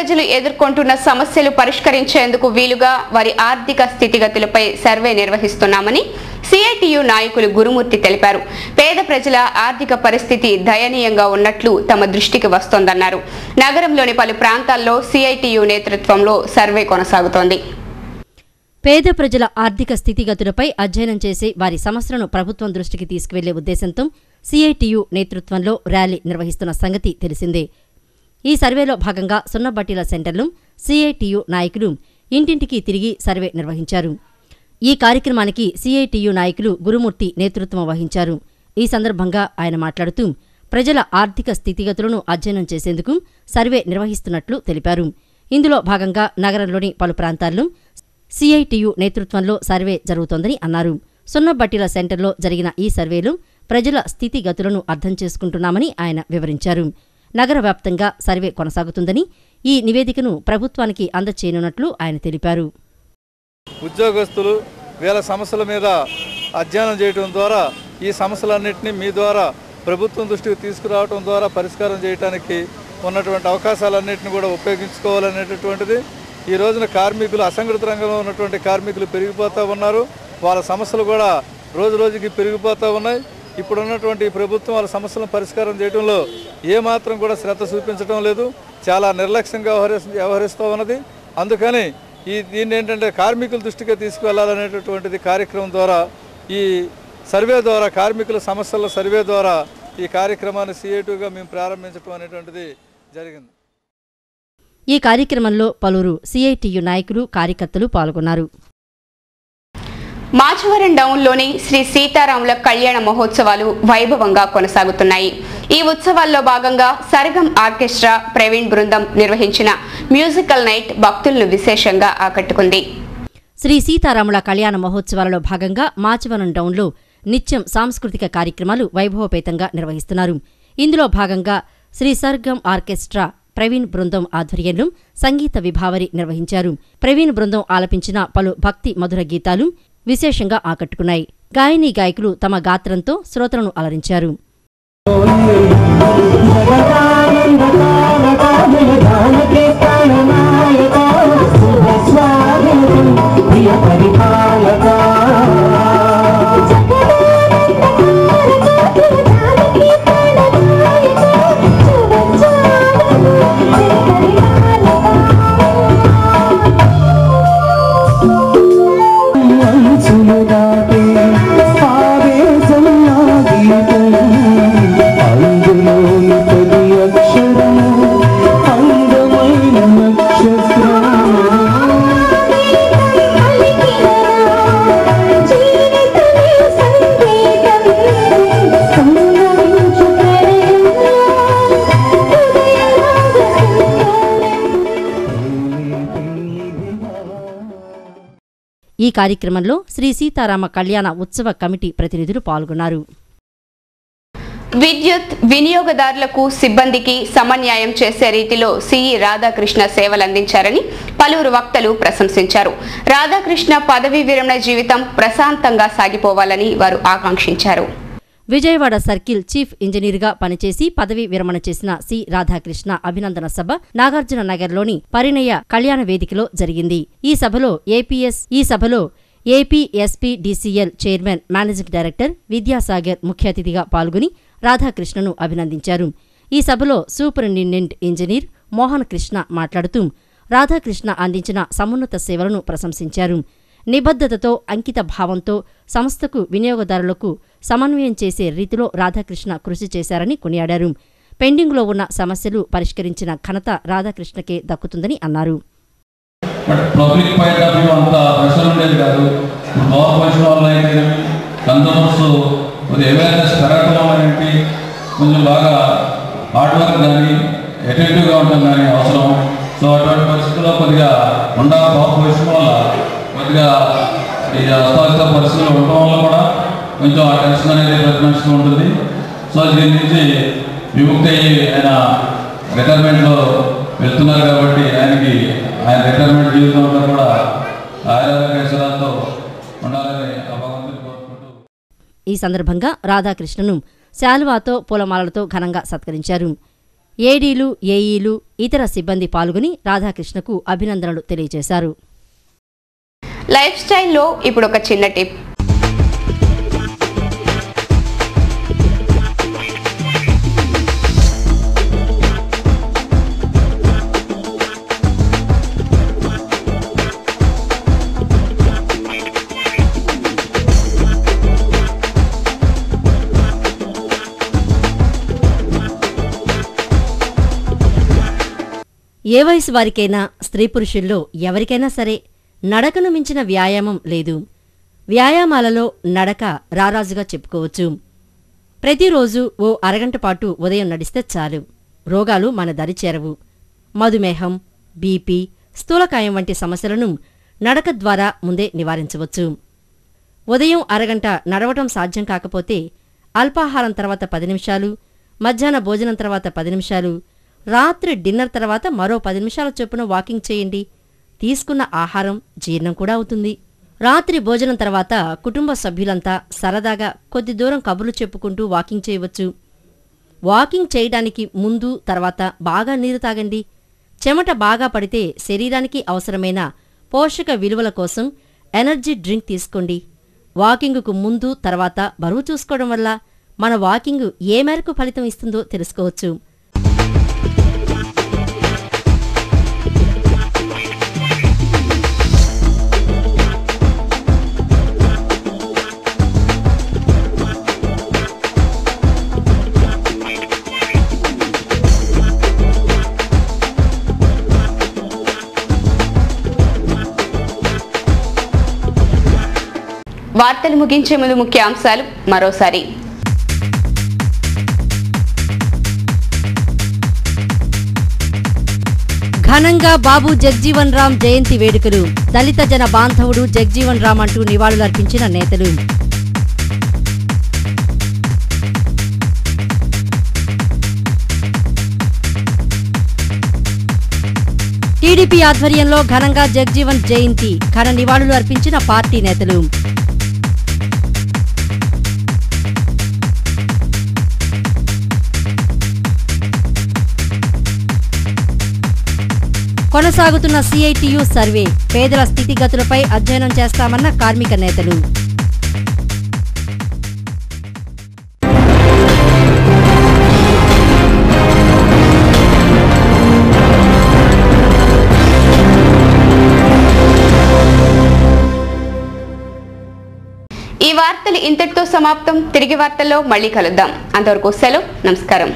ప్రజలు ఎదుర్కొంటున్న సమస్యలు పరిష్కరించేందుకు వీలుగా వారి ఆర్థిక స్థితిగతులపై సర్వే నిర్వహిస్తున్నామని సిఐటియు నాయకులు గురుమూర్తి తెలిపారు. పేద ప్రజల ఆర్థిక పరిస్థితి దయనీయంగా ఉన్నట్లు తమ దృష్టికి వస్తోందన్నారు. నగరంలోని పలు ప్రాంతాల్లో సిఐటియు నేతృత్వంలో సర్వే కొనసాగుతోంది. పేద ప్రజల ఆర్థిక స్థితిగతులపై అధ్యయనం చేసి వారి సమస్యలను ప్రభుత్వం దృష్టికి తీసుకువెళ్లే ఉద్దేశంతో సిఐటియు నేతృత్వంలో ర్యాలీ నిర్వహిస్తున్న సంగతి తెలిసిందే. ఈ సర్వేలో భాగంగా సున్నబట్టీల సెంటర్లో సిఐటియు నాయకులు ఇంటింటికి తిరిగి సర్వే నిర్వహించారు. ఈ కార్యక్రమానికి సిఐటియు నాయకులు గురుమూర్తి నేతృత్వం వహించారు. ఈ సందర్భంగా ఆయన మాట్లాడుతూ ప్రజల ఆర్థిక స్థితిగతులను అధ్యయనం చేసేందుకు సర్వే నిర్వహిస్తున్నట్లు తెలిపారు. ఇందులో భాగంగా నగరంలోని పలు ప్రాంతాల్లో సిఐటియు నేతృత్వంలో సర్వే జరుగుతోందని అన్నారు. సున్నబట్టీల సెంటర్లో జరిగిన ఈ సర్వేలో ప్రజల స్థితిగతులను అర్థం చేసుకుంటున్నామని ఆయన వివరించారు. నగర వ్యాప్తంగా సర్వే కొనసాగుతుందని, ఈ నివేదికను ప్రభుత్వానికి అందచేయనున్నట్లు ఆయన తెలిపారు. ఉద్యోగస్తులు వీళ్ళ సమస్యల మీద అధ్యయనం చేయడం ద్వారా ఈ సమస్యలన్నింటినీ మీ ద్వారా ప్రభుత్వం దృష్టికి తీసుకురావడం ద్వారా పరిష్కారం చేయడానికి ఉన్నటువంటి అవకాశాలన్నింటినీ కూడా ఉపయోగించుకోవాలనేటటువంటిది. ఈ రోజున కార్మికులు, అసంఘటిత రంగంలో ఉన్నటువంటి కార్మికులు పెరిగిపోతూ ఉన్నారు. వాళ్ళ సమస్యలు కూడా రోజు రోజుకి పెరిగిపోతూ ఉన్నాయి. ఇప్పుడు ఉన్నటువంటి ప్రభుత్వం వాళ్ళ సమస్యలను పరిష్కారం చేయడంలో ఏమాత్రం కూడా శ్రద్ధ చూపించడం లేదు. చాలా నిర్లక్ష్యంగా వ్యవహరిస్తూ ఉన్నది. అందుకని దీన్ని ఏంటంటే కార్మికుల దృష్టికి తీసుకువెళ్లాలనేటటువంటిది కార్యక్రమం ద్వారా, ఈ సర్వే ద్వారా, కార్మికుల సమస్యల సర్వే ద్వారా ఈ కార్యక్రమాన్ని సిఐటిగా మేము ప్రారంభించడం అనేటువంటిది జరిగింది. ఈ కార్యక్రమంలో పలువురు సిఐటియు నాయకులు, కార్యకర్తలు పాల్గొన్నారు. మాచవరం డౌన్లోని శ్రీ సీతారాముల కళ్యాణ మహోత్సవాలు వైభవంగా కొనసాగుతున్నాయి. ఈ ఉత్సవాల్లో భాగంగా సర్గం ఆర్కెస్ట్రా, ప్రవీణ్ బృందం నిర్వహించిన మ్యూజికల్ నైట్ భక్తులను విశేషంగా ఆకట్టుకుంది. శ్రీ సీతారాముల కళ్యాణ మహోత్సవాలలో భాగంగా మాచవరం డౌన్లో నిత్యం సాంస్కృతిక కార్యక్రమాలు వైభవపేతంగా నిర్వహిస్తున్నారు. ఇందులో భాగంగా శ్రీ సర్గం ఆర్కెస్ట్రా, ప్రవీణ్ బృందం ఆధ్వర్యంలో సంగీత విభావరి నిర్వహించారు. ప్రవీణ్ బృందం ఆలపించిన పలు భక్తి మధుర గీతాలు విశేషంగా ఆకట్టుకున్నాయి. గాయనీ గాయకులు తమ గాత్రంతో శ్రోతలను అలరించారు. ఈ కార్యక్రమంలో శ్రీ సీతారామ కళ్యాణ ఉత్సవ కమిటీ ప్రతినిధులు పాల్గొన్నారు. విద్యుత్ వినియోగదారులకు, సిబ్బందికి సమన్యాయం చేసే రీతిలో సిఈ రాధాకృష్ణ సేవలందించారని పలువురు వక్తలు ప్రశంసించారు. రాధాకృష్ణ పదవీ విరమణ జీవితం ప్రశాంతంగా సాగిపోవాలని వారు ఆకాంక్షించారు. విజయవాడ సర్కిల్ చీఫ్ ఇంజనీర్గా పనిచేసి పదవీ విరమణ చేసిన సి రాధాకృష్ణ అభినందన సభ నాగార్జున నగర్లోని పరిణయ కళ్యాణ వేదికలో జరిగింది. ఈ సభలో APSPDCL chairman, managing director Vidyasagar ముఖ్య అతిథిగా పాల్గొని రాధాకృష్ణను అభినందించారు. ఈ సభలో సూపరింటెండెంట్ ఇంజనీర్ మోహన్ కృష్ణ మాట్లాడుతూ రాధాకృష్ణ అందించిన సమున్నత సేవలను ప్రశంసించారు. నిబద్ధతతో, అంకిత భావంతో సంస్థకు, వినియోగదారులకు సమన్వయం చేసే రీతిలో రాధాకృష్ణ కృషి చేశారని కొనియాడారు. పెండింగ్లో ఉన్న సమస్యలు పరిష్కరించిన ఘనత రాధాకృష్ణకే దక్కుతుందని అన్నారు. కొద్దిగా ఈ అస్వాస్థ్య పరిస్థితులు ఉండటం వల్ల కూడా కొంచెం ఆ టెన్షన్ అనేది ప్రతి మనిషికి ఉంటుంది. సో దీని నుంచి విముక్తి అయ్యి ఆయన రిటైర్మెంట్లో వెళ్తున్నారు కాబట్టి ఆయన రిటైర్మెంట్ జీవితంలో కూడా ఆరోగ్యశ్వరాలతో ఉండాలని భగవంతుని కోరుకుంటూ ఈ సందర్భంగా రాధాకృష్ణను శాలువాతో, పూలమాలలతో ఘనంగా సత్కరించారు. ఏడీలు, ఏఈలు, ఇతర సిబ్బంది పాల్గొని రాధాకృష్ణకు అభినందనలు తెలియజేశారు. లైఫ్ స్టైల్లో ఇప్పుడు ఒక చిన్న టిప్. ఏ వయసు వారికైనా, స్త్రీ పురుషుల్లో ఎవరికైనా సరే నడకను మించిన వ్యాయామం లేదు. వ్యాయామాలలో నడక రారాజుగా చెప్పుకోవచ్చు. ప్రతిరోజు ఓ అరగంట పాటు ఉదయం నడిస్తే చాలు, రోగాలు మన దరి చేరవు. మధుమేహం, బీపీ, స్థూలకాయం వంటి సమస్యలను నడక ద్వారా ముందే నివారించవచ్చు. ఉదయం అరగంట నడవటం సాధ్యం కాకపోతే అల్పాహారం తర్వాత 10 నిమిషాలు, మధ్యాహ్న భోజనం తర్వాత 10 నిమిషాలు, రాత్రి డిన్నర్ తర్వాత మరో 10 నిమిషాల చొప్పున వాకింగ్ చేయండి. తీసుకున్న ఆహారం జీర్ణం కూడా అవుతుంది. రాత్రి భోజనం తర్వాత కుటుంబ సభ్యులంతా సరదాగా కొద్ది దూరం కబుర్లు చెప్పుకుంటూ వాకింగ్ చేయవచ్చు. వాకింగ్ చేయడానికి ముందు తర్వాత బాగా నీరు తాగండి. చెమట బాగా పడితే శరీరానికి అవసరమైన పోషక విలువల కోసం ఎనర్జీ డ్రింక్ తీసుకోండి. వాకింగుకు ముందు తర్వాత బరువు చూసుకోవడం వల్ల మన వాకింగ్ ఏ మేరకు ఫలితం ఇస్తుందో తెలుసుకోవచ్చు. వార్తలు ముగించే ముందు ముఖ్యాంశాలు మరోసారి. ఘనంగా బాబు జగ్జీవన్ రామ్ జయంతి వేడుకలు. దళిత జన బాంధవుడు జగ్జీవన్ రామ్ అంటూ నివాళులర్పించిన నేతలు. టీడీపీ ఆధ్వర్యంలో ఘనంగా జగ్జీవన్ జయంతి, ఘన నివాళులు అర్పించిన పార్టీ నేతలు. కొనసాగుతున్న సిఐటియు సర్వే, పేదల స్థితిగతులపై అధ్యయనం చేస్తామన్న కార్మిక నేతలు. ఈ వార్తలు ఇంతటితో సమాప్తం. తిరిగి వార్తల్లో మళ్ళీ కలుద్దాం. అంతవరకు సెలవు. నమస్కారం.